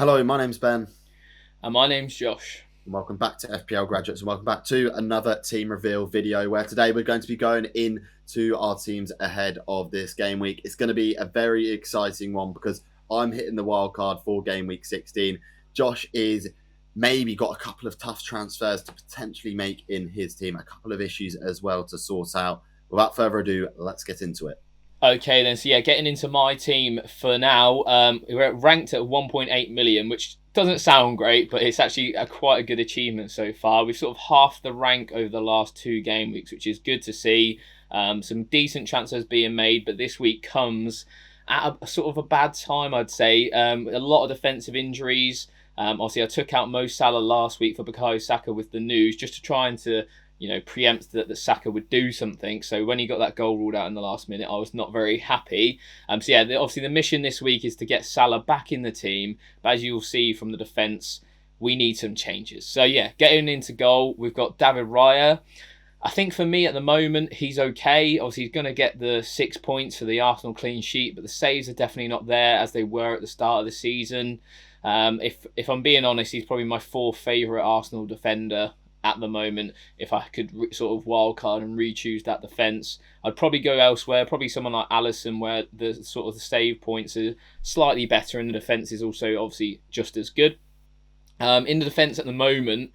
Hello, my name's Ben, And my name's Josh. and welcome back to FPL Graduates, and welcome back to another team reveal video where today we're going to be going into our teams ahead of this game week. It's going to be a very exciting one because I'm hitting the wild card for game week 16. Josh is maybe got a couple of tough transfers to potentially make in his team, a couple of issues as well to sort out. Without further ado, let's get into it. Okay, then, so yeah, getting into my team for now, we're ranked at 1.8 million, which doesn't sound great, but it's actually quite a good achievement so far. We've sort of halved the rank over the last 2 game weeks, which is good to see. Some decent transfers being made, but this week comes at a sort of a bad time, I'd say. A lot of defensive injuries. Obviously, I took out Mo Salah last week for Bukayo Saka with the news, just to try and preempt that Saka would do something. So when he got that goal ruled out in the last minute, I was not very happy. Obviously the mission this week is to get Salah back in the team. But as you'll see from the defence, we need some changes. So yeah, getting into goal, we've got David Raya. I think for me at the moment, he's okay. Obviously, he's going to get the 6 points for the Arsenal clean sheet, but the saves are definitely not there as they were at the start of the season. If I'm being honest, he's probably my fourth favourite Arsenal defender at the moment. If I could sort of wildcard and re-choose that defence, I'd probably go elsewhere. Probably someone like Alisson, where the sort of the save points are slightly better and the defence is also obviously just as good. In the defence at the moment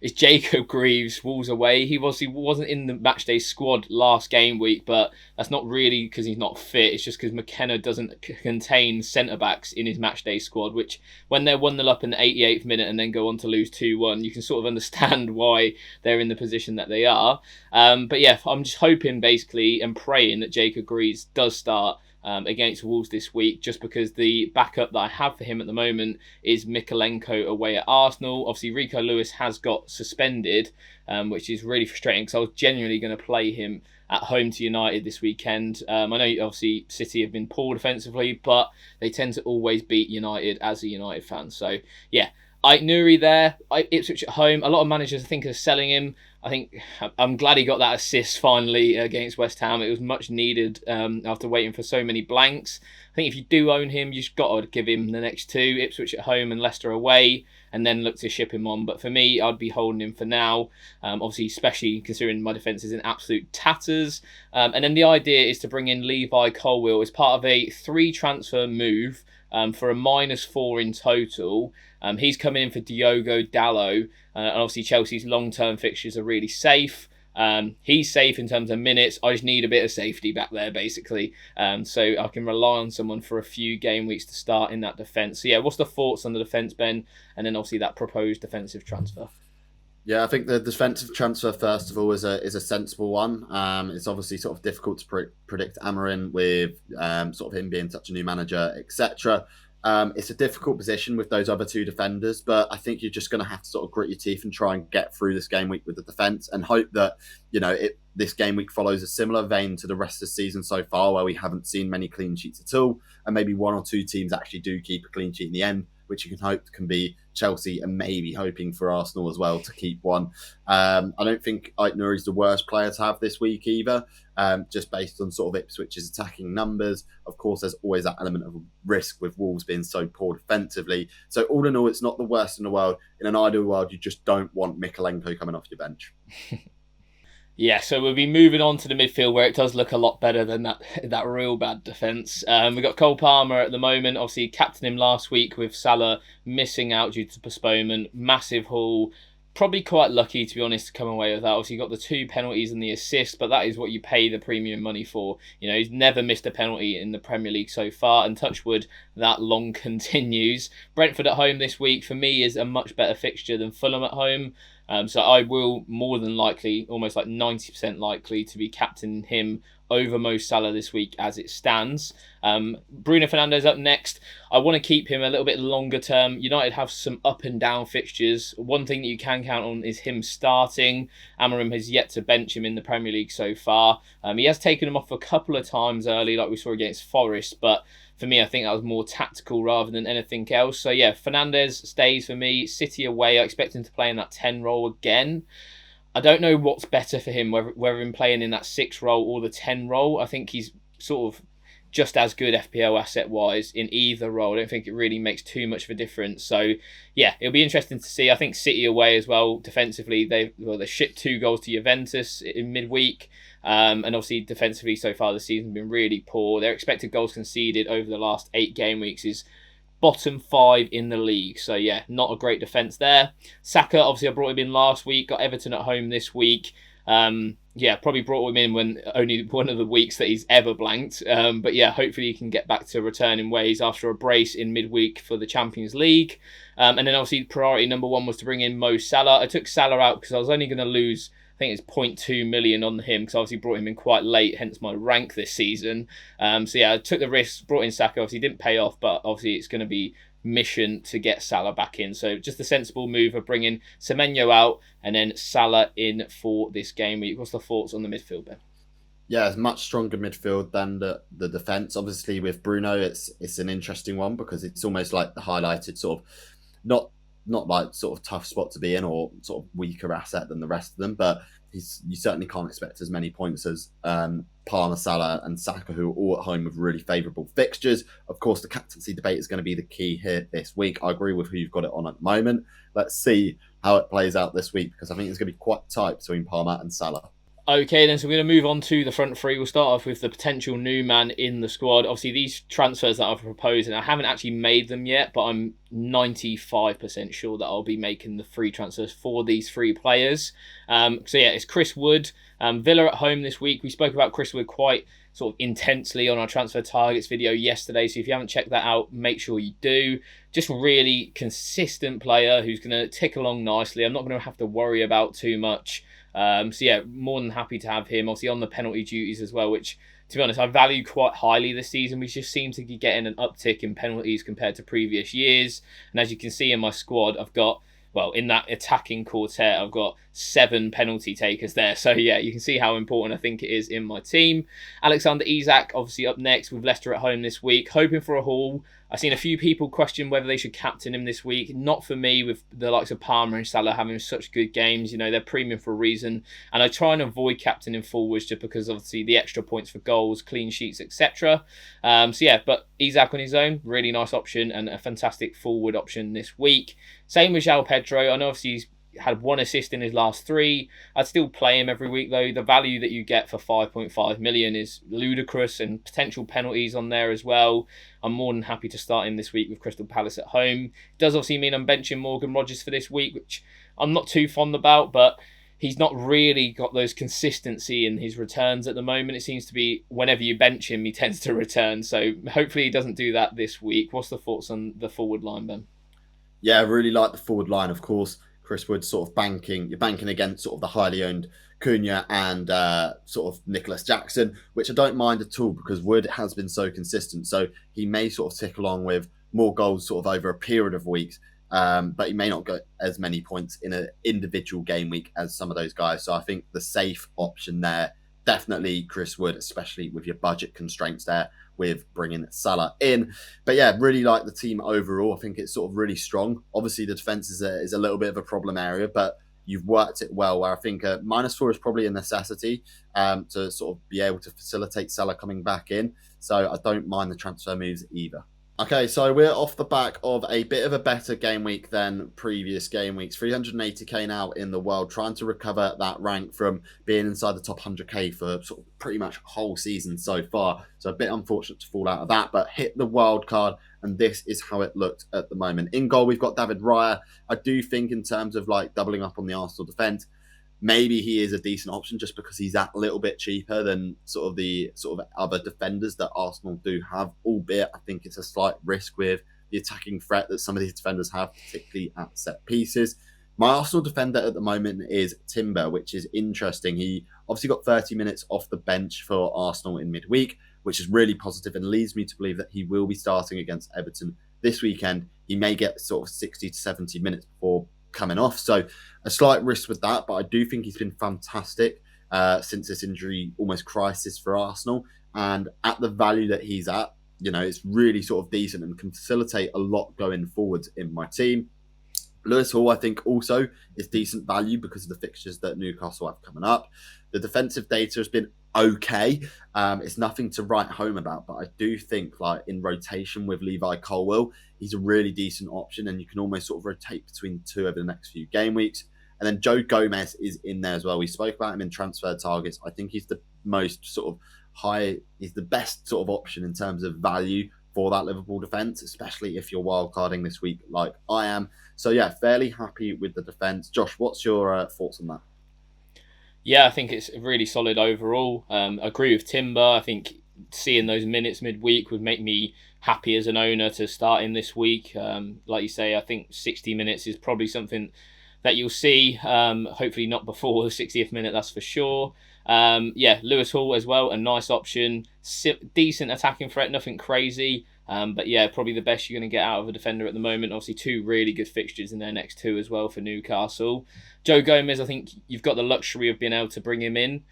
is Jacob Greaves, Wolves away. He wasn't in the matchday squad last game week, but that's not really because he's not fit. It's just because McKenna doesn't contain centre-backs in his matchday squad, which when they're 1-0 up in the 88th minute and then go on to lose 2-1, you can sort of understand why they're in the position that they are. But yeah, I'm just hoping basically and praying that Jacob Greaves does start against Wolves this week, just because the backup that I have for him at the moment is Mykolenko away at Arsenal. Obviously, Rico Lewis has got suspended, which is really frustrating because I was genuinely going to play him at home to United this weekend. I know obviously City have been poor defensively, but they tend to always beat United as a United fan. So yeah, Ait-Nouri there, Ipswich at home. A lot of managers I think are selling him. I think I'm glad he got that assist finally against West Ham. It was much needed after waiting for so many blanks. I think if you do own him, you've got to give him the next two, Ipswich at home and Leicester away, and then look to ship him on. But for me, I'd be holding him for now, obviously, especially considering my defence is in absolute tatters. And then the idea is to bring in Levi Colwill as part of a 3 transfer move for a -4 in total. He's coming in for Diogo Dalot. And obviously Chelsea's long-term fixtures are really safe. He's safe in terms of minutes. I just need a bit of safety back there, basically. So I can rely on someone for a few game weeks to start in that defence. So yeah, what's the thoughts on the defence, Ben? And then obviously that proposed defensive transfer. Yeah, I think the defensive transfer first of all is a sensible one. It's obviously sort of difficult to predict Amarin with sort of him being such a new manager, etc. It's a difficult position with those other two defenders, but I think you're just going to have to sort of grit your teeth and try and get through this game week with the defence and hope that this game week follows a similar vein to the rest of the season so far, where we haven't seen many clean sheets at all, and maybe 1 or 2 teams actually do keep a clean sheet in the end, which you can hope can be Chelsea and maybe hoping for Arsenal as well to keep one. I don't think Ait-Nouri is the worst player to have this week either, just based on sort of Ipswich's attacking numbers. Of course, there's always that element of risk with Wolves being so poor defensively. So all in all, it's not the worst in the world. In an ideal world, you just don't want Mykolenko coming off your bench. Yeah, so we'll be moving on to the midfield where it does look a lot better than that real bad defence. We've got Cole Palmer at the moment. Obviously, captained him last week with Salah missing out due to postponement. Massive haul. Probably quite lucky, to be honest, to come away with that. Obviously, you got the 2 penalties and the assist, but that is what you pay the premium money for. He's never missed a penalty in the Premier League so far, and touch wood, that long continues. Brentford at home this week, for me, is a much better fixture than Fulham at home. So I will more than likely, almost like 90% likely, to be captaining him over Mo Salah this week as it stands. Bruno Fernandes up next. I want to keep him a little bit longer term. United have some up and down fixtures. One thing that you can count on is him starting. Amarim has yet to bench him in the Premier League so far. He has taken him off a couple of times early, like we saw against Forest, but for me, I think that was more tactical rather than anything else. So yeah, Fernandes stays for me. City away, I expect him to play in that 10 role again. I don't know what's better for him, whether him playing in that 6 role or the 10 role. I think he's sort of just as good FPL asset wise in either role. I don't think it really makes too much of a difference. So yeah, it'll be interesting to see. I think City away as well defensively. They shipped 2 goals to Juventus in midweek. And obviously defensively so far this season has been really poor. Their expected goals conceded over the last 8 game weeks is bottom 5 in the league. So yeah, not a great defence there. Saka, obviously I brought him in last week, got Everton at home this week. Probably brought him in when only one of the weeks that he's ever blanked. But yeah, hopefully he can get back to returning ways after a brace in midweek for the Champions League. And then obviously priority number 1 was to bring in Mo Salah. I took Salah out because I was only going to lose, I think it's 0.2 million on him because I obviously brought him in quite late, hence my rank this season. I took the risk, brought in Saka. Obviously didn't pay off, but obviously it's going to be mission to get Salah back in. So just a sensible move of bringing Semenyo out and then Salah in for this game week. What's the thoughts on the midfield, Ben? Yeah, it's much stronger midfield than the defence. Obviously, with Bruno, it's an interesting one because it's almost like the highlighted sort of not like sort of tough spot to be in or sort of weaker asset than the rest of them, but you certainly can't expect as many points as Palmer, Salah and Saka, who are all at home with really favourable fixtures. Of course, the captaincy debate is going to be the key here this week. I agree with who you've got it on at the moment. Let's see how it plays out this week because I think it's going to be quite tight between Palmer and Salah. Okay, then, so we're going to move on to the front 3. We'll start off with the potential new man in the squad. Obviously, these transfers that I've proposed, and I haven't actually made them yet, but I'm 95% sure that I'll be making the 3 transfers for these 3 players. It's Chris Wood. Villa at home this week. We spoke about Chris Wood quite sort of intensely on our transfer targets video yesterday, so if you haven't checked that out, make sure you do. Just really consistent player who's going to tick along nicely. I'm not going to have to worry about too much. More than happy to have him. Obviously on the penalty duties as well, which, to be honest, I value quite highly this season. We just seem to be getting an uptick in penalties compared to previous years. And as you can see in my squad, I've got, in that attacking quartet, I've got 7 penalty takers there. So yeah, you can see how important I think it is in my team. Alexander Isak, obviously up next with Leicester at home this week. Hoping for a haul. I've seen a few people question whether they should captain him this week. Not for me, with the likes of Palmer and Salah having such good games. You know, they're premium for a reason. And I try and avoid captaining forwards just because obviously the extra points for goals, clean sheets, etc. But Isak on his own, really nice option and a fantastic forward option this week. Same with João Pedro. I know obviously he's had 1 assist in his last 3. I'd still play him every week though. The value that you get for 5.5 million is ludicrous, and potential penalties on there as well. I'm more than happy to start him this week with Crystal Palace at home. It does obviously mean I'm benching Morgan Rogers for this week, which I'm not too fond about, but he's not really got those consistency in his returns at the moment. It seems to be whenever you bench him, he tends to return. So hopefully he doesn't do that this week. What's the thoughts on the forward line, Ben? Yeah, I really like the forward line, of course. Chris Wood sort of you're banking against sort of the highly owned Cunha and sort of Nicholas Jackson, which I don't mind at all because Wood has been so consistent. So he may sort of tick along with more goals sort of over a period of weeks, but he may not get as many points in an individual game week as some of those guys. So I think the safe option there, definitely Chris Wood, especially with your budget constraints there, with bringing Salah in. But yeah, really like the team overall. I think it's sort of really strong. Obviously, the defence is a little bit of a problem area, but you've worked it well, where I think -4 is probably a necessity to sort of be able to facilitate Salah coming back in. So I don't mind the transfer moves either. Okay, so we're off the back of a bit of a better game week than previous game weeks. 380k now in the world, trying to recover that rank from being inside the top 100k for sort of pretty much whole season so far. So a bit unfortunate to fall out of that, but hit the wild card, and this is how it looked at the moment. In goal, we've got David Raya. I do think in terms of like doubling up on the Arsenal defence, maybe he is a decent option just because he's that little bit cheaper than sort of the other defenders that Arsenal do have, albeit I think it's a slight risk with the attacking threat that some of these defenders have, particularly at set pieces. My Arsenal defender at the moment is Timber, which is interesting. He obviously got 30 minutes off the bench for Arsenal in midweek, which is really positive and leads me to believe that he will be starting against Everton this weekend. He may get sort of 60 to 70 minutes before coming off. So a slight risk with that, but I do think he's been fantastic since this injury almost crisis for Arsenal. And at the value that he's at, you know, it's really sort of decent and can facilitate a lot going forwards in my team. Lewis Hall, I think, also is decent value because of the fixtures that Newcastle have coming up. The defensive data has been okay. It's nothing to write home about, but I do think like in rotation with Levi Colwill, he's a really decent option, and you can almost sort of rotate between the two over the next few game weeks. And then Joe Gomez is in there as well. We spoke about him in transfer targets. I think he's the most sort of high, he's the best sort of option in terms of value for that Liverpool defence, especially if you're wildcarding this week like I am. So yeah, fairly happy with the defence. Josh, what's your thoughts on that? Yeah, I think it's really solid overall. Agree with Timber. I think seeing those minutes midweek would make me happy as an owner to start him this week. Like you say, I think 60 minutes is probably something that you'll see. Hopefully not before the 60th minute, that's for sure. Yeah, Lewis Hall as well, a nice option. Decent attacking threat, nothing crazy. But yeah, probably the best you're going to get out of a defender at the moment. Obviously, two really good fixtures in their next two as well for Newcastle. Joe Gomez, I think you've got the luxury of being able to bring him in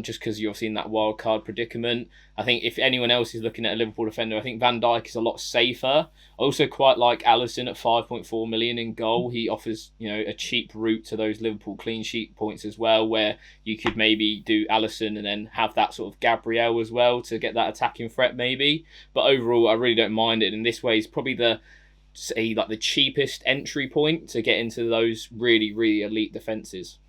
just because you're seeing that wild card predicament. I think if anyone else is looking at a Liverpool defender, I think Van Dijk is a lot safer. I also quite like Alisson at 5.4 million in goal. He offers, a cheap route to those Liverpool clean sheet points as well, where you could maybe do Alisson and then have that sort of Gabriel as well to get that attacking threat maybe. But overall, I really don't mind it. And this way is probably the cheapest entry point to get into those really, really elite defences.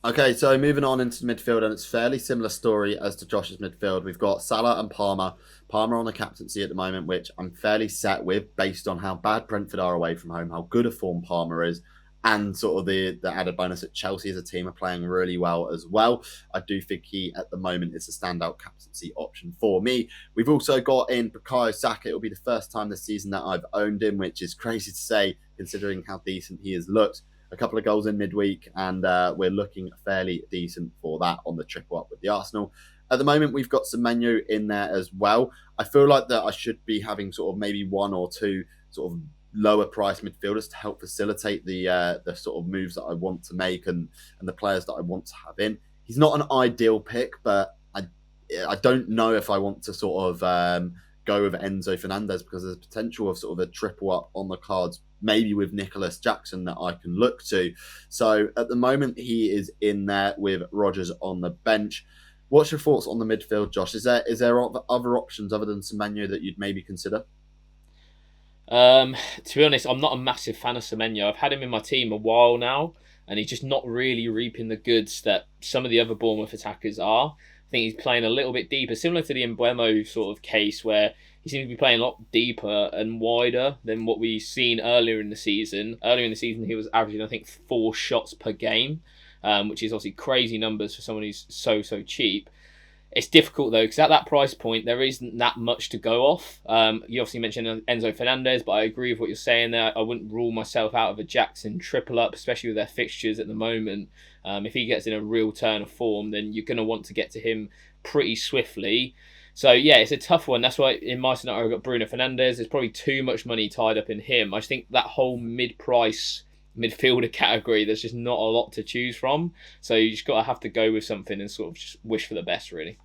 Okay, so moving on into midfield, and it's a fairly similar story as to Josh's midfield. We've got Salah and Palmer. Palmer on the captaincy at the moment, which I'm fairly set with based on how bad Brentford are away from home, how good a form Palmer is, and sort of the added bonus that Chelsea as a team are playing really well as well. I do think he, at the moment, is a standout captaincy option for me. We've also got in Bukayo Saka. It'll be the first time this season that I've owned him, which is crazy to say considering how decent he has looked. A couple of goals in midweek, and we're looking fairly decent for that on the triple up with the Arsenal. At the moment, we've got Semenyo in there as well. I feel like that I should be having sort of maybe one or two sort of lower price midfielders to help facilitate the sort of moves that I want to make and the players that I want to have in. He's not an ideal pick, but I don't know if I want to sort of go with Enzo Fernandez because there's potential of sort of a triple up on the cards, maybe with Nicholas Jackson that I can look to. So at the moment, he is in there with Rodgers on the bench. What's your thoughts on the midfield, Josh? Is there other options other than Semenyo that you'd maybe consider? To be honest, I'm not a massive fan of Semenyo. I've had him in my team a while now, and he's just not really reaping the goods that some of the other Bournemouth attackers are. I think he's playing a little bit deeper, similar to the Mbeumo sort of case, where he seems to be playing a lot deeper and wider than what we've seen earlier in the season. Earlier in the season, he was averaging, I think, 4 shots per game, which is obviously crazy numbers for someone who's so cheap. It's difficult though, because at that price point, there isn't that much to go off. You obviously mentioned Enzo Fernandez, but I agree with what you're saying there. I wouldn't rule myself out of a Jackson triple up, especially with their fixtures at the moment. If he gets in a real turn of form, then you're going to want to get to him pretty swiftly. So yeah, it's a tough one. That's why in my scenario, I've got Bruno Fernandes. There's probably too much money tied up in him. I just think that whole mid-price midfielder category, there's just not a lot to choose from. So you just got to have to go with something and sort of just wish for the best, really.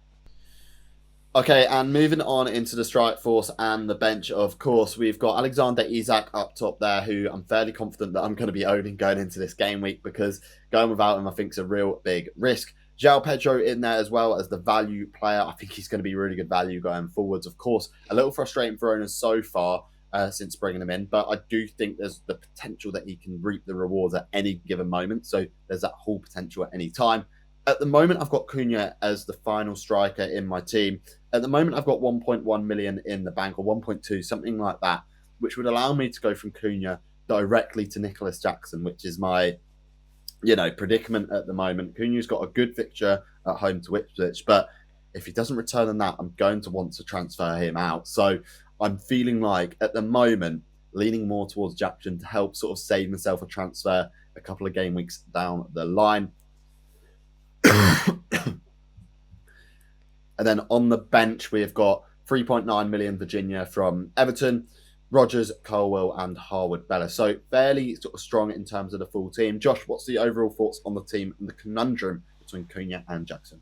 Okay, and moving on into the strike force and the bench, of course, we've got Alexander Isak up top there, who I'm fairly confident that I'm going to be owning going into this game week because going without him, I think, is a real big risk. João Pedro in there as well as the value player. I think he's going to be really good value going forwards. Of course, a little frustrating for owners so far since bringing him in, but I do think there's the potential that he can reap the rewards at any given moment. So there's that whole potential at any time. At the moment, I've got Cunha as the final striker in my team. At the moment, I've got 1.1 million in the bank, or 1.2, something like that, which would allow me to go from Cunha directly to Nicholas Jackson, which is my, predicament at the moment. Cunha's got a good fixture at home to Ipswich, but if he doesn't return on that, I'm going to want to transfer him out. So I'm feeling like, at the moment, leaning more towards Jackson to help sort of save myself a transfer a couple of game weeks down the line. And then on the bench, we've got 3.9 million Virginia from Everton, Rodgers, Colwill, and Harwood-Bellis. So fairly sort of strong in terms of the full team. Josh, what's the overall thoughts on the team and the conundrum between Cunha and Jackson?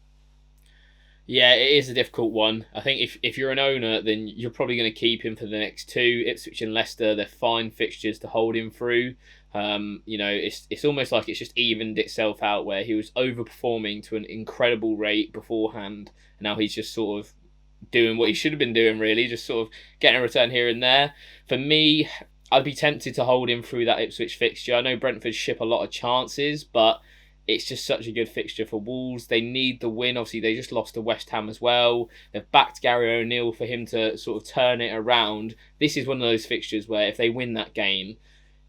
Yeah, it is a difficult one. I think if you're an owner, then you're probably going to keep him for the next two. Ipswich and Leicester, they're fine fixtures to hold him through. It's almost like it's just evened itself out where he was overperforming to an incredible rate beforehand, and now he's just sort of doing what he should have been doing, really, just sort of getting a return here and there. For me, I'd be tempted to hold him through that Ipswich fixture. I know Brentford ship a lot of chances, but it's just such a good fixture for Wolves. They need the win. Obviously, they just lost to West Ham as well. They've backed Gary O'Neill for him to sort of turn it around. This is one of those fixtures where if they win that game,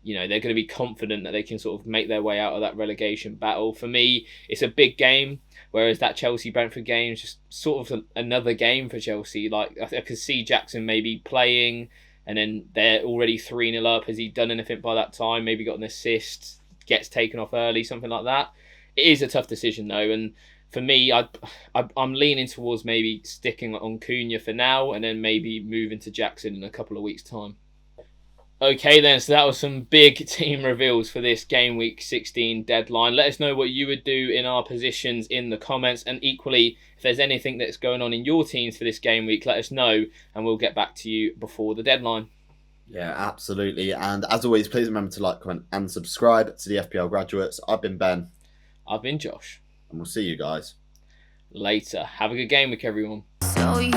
they're going to be confident that they can sort of make their way out of that relegation battle. For me, it's a big game, whereas that Chelsea-Brentford game is just sort of another game for Chelsea. Like, I could see Jackson maybe playing, and then they're already 3-0 up. Has he done anything by that time? Maybe got an assist, gets taken off early, something like that. It is a tough decision, though, and for me, I'm leaning towards maybe sticking on Cunha for now, and then maybe moving to Jackson in a couple of weeks' time. Okay then, so that was some big team reveals for this game week 16 deadline. Let us know what you would do in our positions in the comments, and equally, if there's anything that's going on in your teams for this game week, let us know and we'll get back to you before the deadline. Yeah, absolutely. And as always, please remember to like, comment and subscribe to the FPL Graduates. I've been Ben. I've been Josh. And we'll see you guys later. Have a good game week, everyone. So you